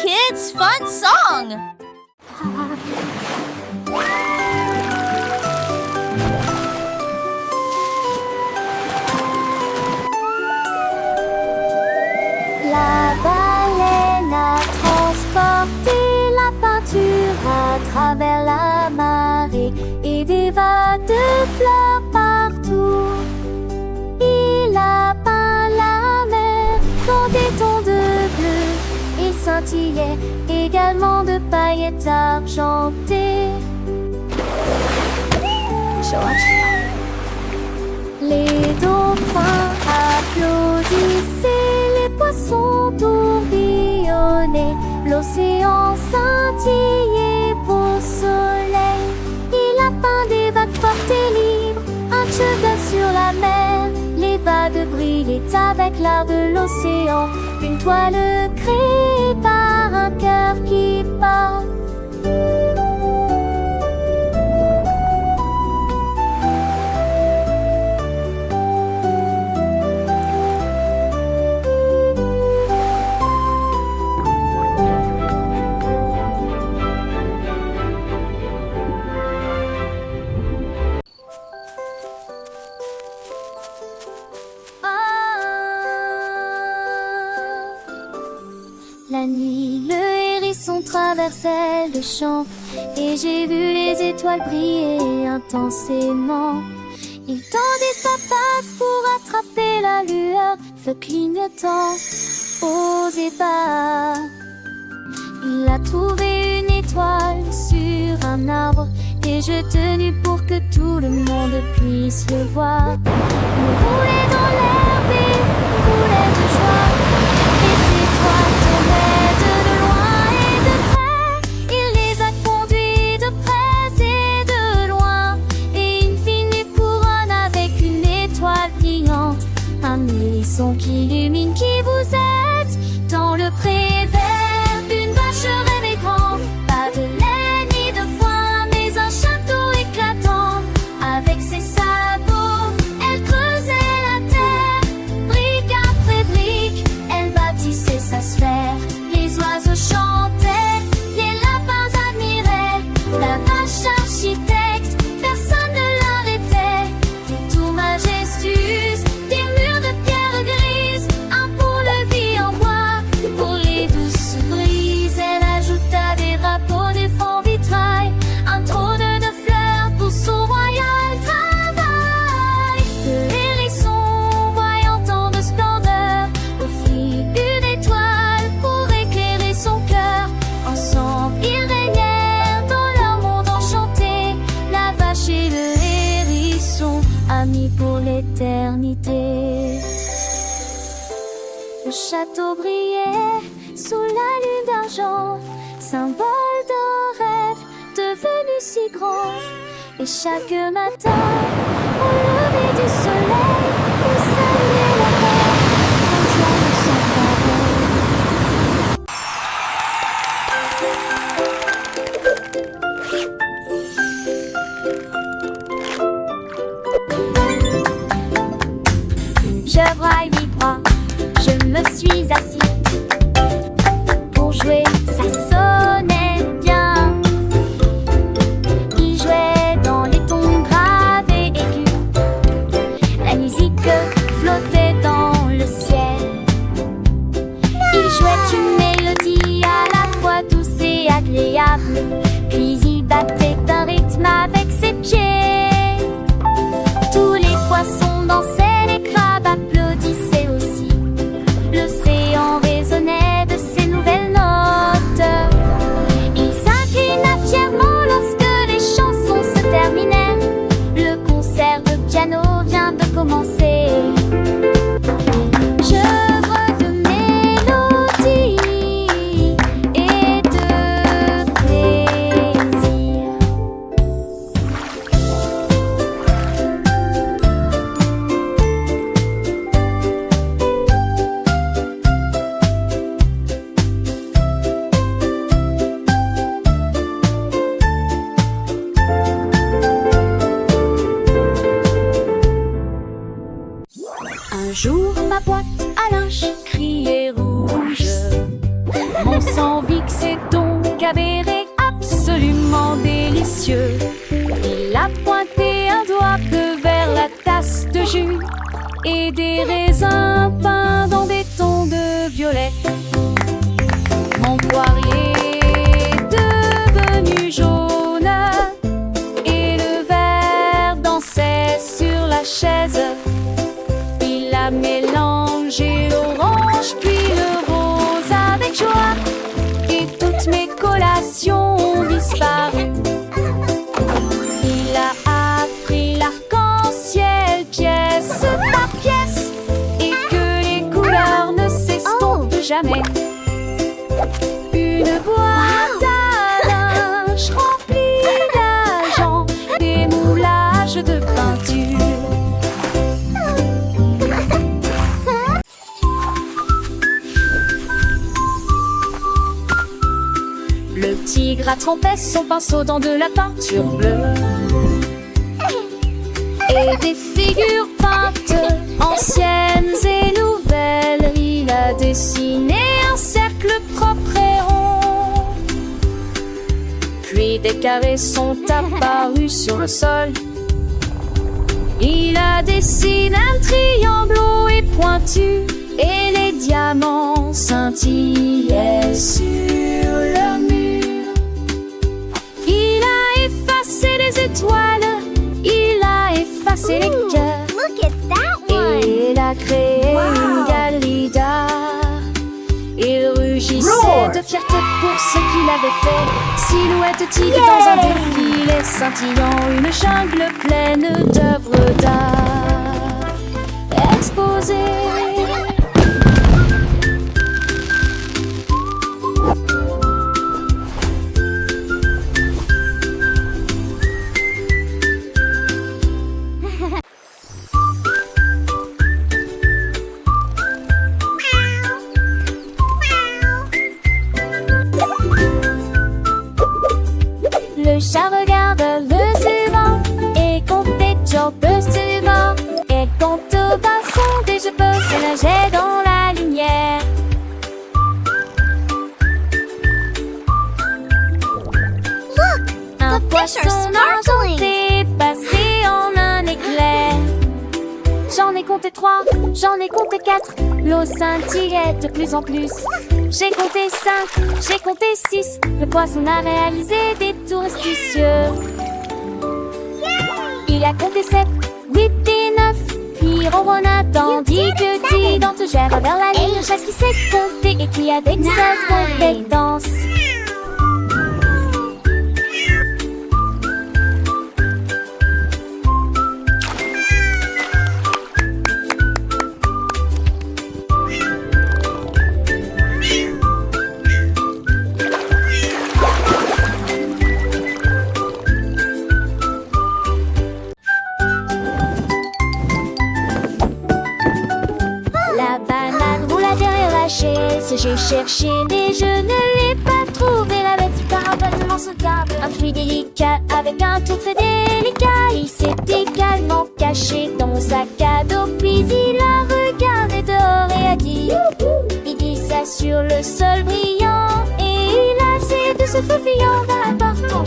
kids' fun song! La baleine a transporté la peinture à travers la marée et des vagues de fleurs partout. Il a peint la mer dans des tons de bleu. Il scintillait également de paillettes argentées. Les dauphins applaudissaient, les poissons tourbillonnaient, l'océan scintillait beau soleil. Il a peint des vagues fortes et libres, un cheval sur la mer. Les vagues brillaient avec l'art de l'océan, une toile créée par un cœur qui bat. La nuit, le hérisson traversait le champ et j'ai vu les étoiles briller intensément. Il tendait sa patte pour attraper la lueur, feu clignotant aux ébats. Il a trouvé une étoile sur un arbre et je tenus pour que tout le monde puisse le voir. Il roulait dans l'herbe et roulait de joie. Les étoiles tombaient de loin et de près. Il les a conduits de près et de loin. Et une fine couronne avec une étoile brillante. Un hérisson qui illumine qui vous êtes dans le pré vert d'une vache reine et grande. Pas de laine ni de foin, mais un château éclatant. Avec ses sabots, elle creusait la terre. Brique après brique, elle bâtissait sa sphère. Les oiseaux chantaient, les lapins admiraient. La vache architecte, personne ne l'arrêtait. Des tours majestueuses, des murs de pierre grise. Un pont-levis en bois pour les douces brises. Elle ajouta des drapeaux, des fonds vitrail. Un trône de fleurs pour son royal travail. Le hérisson, voyant tant de splendeur, offrit une étoile pour éclairer son cœur. Ensemble, ils régnèrent dans leur monde enchanté. La vache et le hérisson, amis pour l'éternité. Le château brillait sous la lune d'argent, symbole d'un rêve devenu si grand. Et chaque matin, au lever du soleil, il saluait la terre, en joignant son pareil. Chevreuil mi-bras, je me suis assis pour jouer, ça sonnait bien. Il jouait dans les tons graves et aigus, silencieux. Il a pointé un doigt bleu vers la tasse de jus et des raisins peints dans des tons de violet. Mon poirier est devenu jaune et le verre dansait sur la chaise. Il a mélangé l'orange puis le rose avec joie et toutes mes collations ont disparu. Il a appris l'arc-en-ciel pièce par pièce et que les couleurs ne s'estompent jamais. Une boîte à linge remplie d'argent, des moulages de peinture. Le tigre a trempé son pinceau dans de la peinture bleue et des figures peintes anciennes et nouvelles. Il a dessiné un cercle propre et rond, puis des carrés sont apparus sur le sol. Il a dessiné un triangle haut et pointu et les diamants scintillaient sur le mur. Il a effacé les étoiles, il a effacé les cœurs. Look at that one. Et il a créé une galerie d'art. Il rugissait de fierté pour ce qu'il avait fait. Silhouette tigre dans un défilé scintillant, une jungle pleine d'œuvres d'art exposées. Le chat regarde le suivant et compte des jambes suivants et compte au bas fond des cheveux se nager dans la lumière. Look, Un the fish are poisson sparkling. argenté passé en un éclair. J'en ai compté 3, j'en ai compté 4. L'eau scintillait de plus en plus. J'ai compté 5, j'ai compté 6. Le poisson a réalisé des tours astucieux. Il a compté 7, 8 et 9. Puis ronronna tandis que Didon te gère vers la ligne. Chasse qui sait compter et qui avec cette compétence. La banane roula derrière la chaise. J'ai cherché mais je ne l'ai pas trouvé. La bête carbone se garde. Un fruit délicat avec un tour très délicat. Il s'est également caché dans mon sac à dos. Puis il a regardé dehors et a dit: il dit ça sur le sol brillant. Et il a essayé de se faufilant dans la porte en